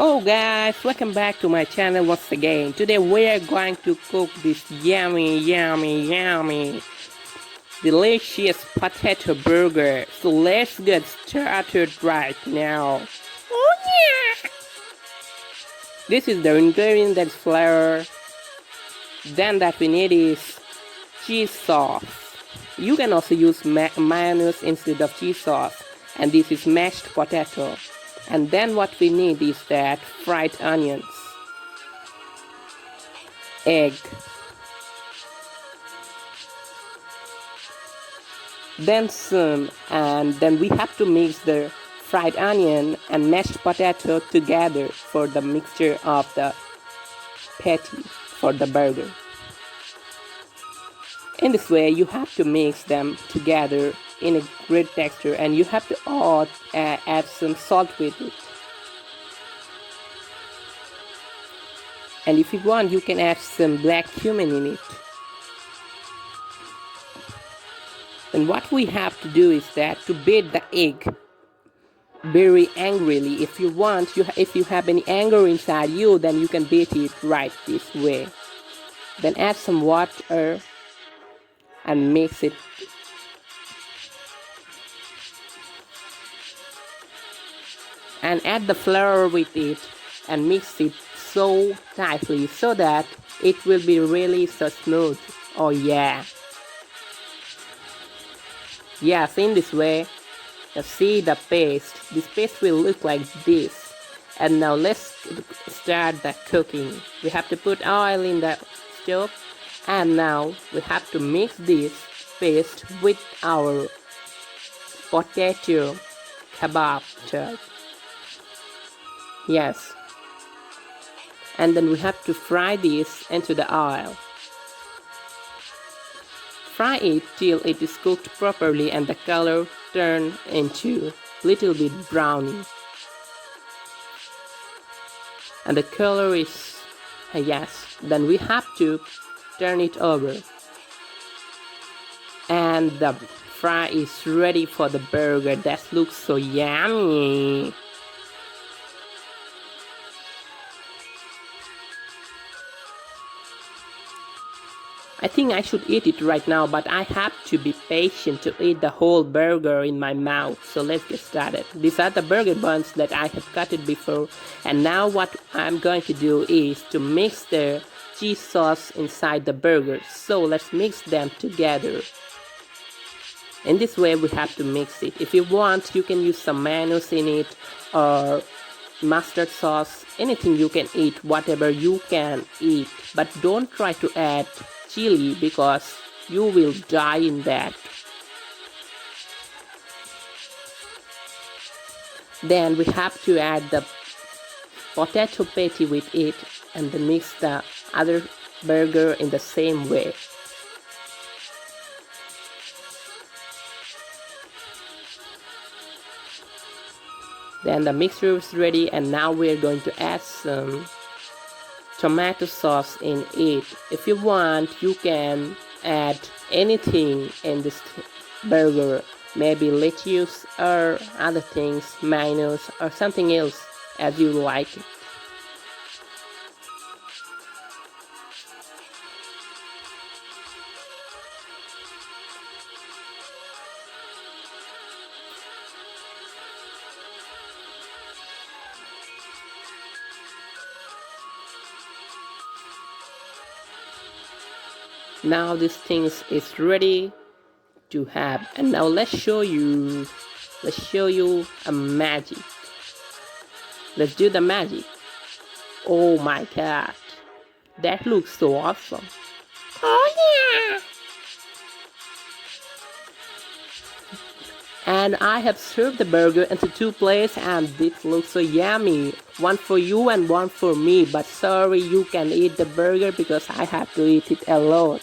Hello guys, welcome back to my channel once again. Today we are going to cook this yummy delicious potato burger. So let's get started right now. Oh yeah! This is the ingredient, that's flour. Then that we need is cheese sauce. You can also use mayonnaise instead of cheese sauce. And this is mashed potato. And then what we need is that fried onions, egg, then some, and then we have to mix the fried onion and mashed potato together for the mixture of the patty for the burger. In this way you have to mix them together in a great texture, and you have to add some salt with it. And if you want, you can add some black cumin in it. And what we have to do is that to beat the egg very angrily. If you want, if you have any anger inside you, then you can beat it right this way. Then add some water and mix it. And add the flour with it and mix it so tightly so that it will be really so smooth. Oh yeah. Yes, in this way you see the paste. This paste will look like this. And now let's start the cooking. We have to put oil in the stove, and now we have to mix this paste with our potato kebab chop. Yes. And then we have to fry this into the oil. Fry it till it is cooked properly and the color turn into little bit browny. And the color is yes. Then we have to turn it over. And the fry is ready for the burger. That looks so yummy. I think I should eat it right now, but I have to be patient to eat the whole burger in my mouth. So let's get started. These are the burger buns that I have cut it before. And now what I'm going to do is to mix the cheese sauce inside the burger. So let's mix them together. In this way we have to mix it. If you want, you can use some mayonnaise in it or mustard sauce. Anything you can eat, whatever you can eat. But don't try to add chili because you will die in that. Then we have to add the potato patty with it and then mix the other burger in the same way. Then the mixture is ready, and now we're going to add some tomato sauce in it. If you want, you can add anything in this burger, maybe lettuce or other things, mayonnaise or something else as you like it. Now this thing is ready to have, and now let's show you a magic. Let's do the magic. Oh my god, that looks so awesome. Oh yeah. And I have served the burger into 2 plates, and this looks so yummy. One for you and one for me, but sorry, you can eat the burger because I have to eat it alone.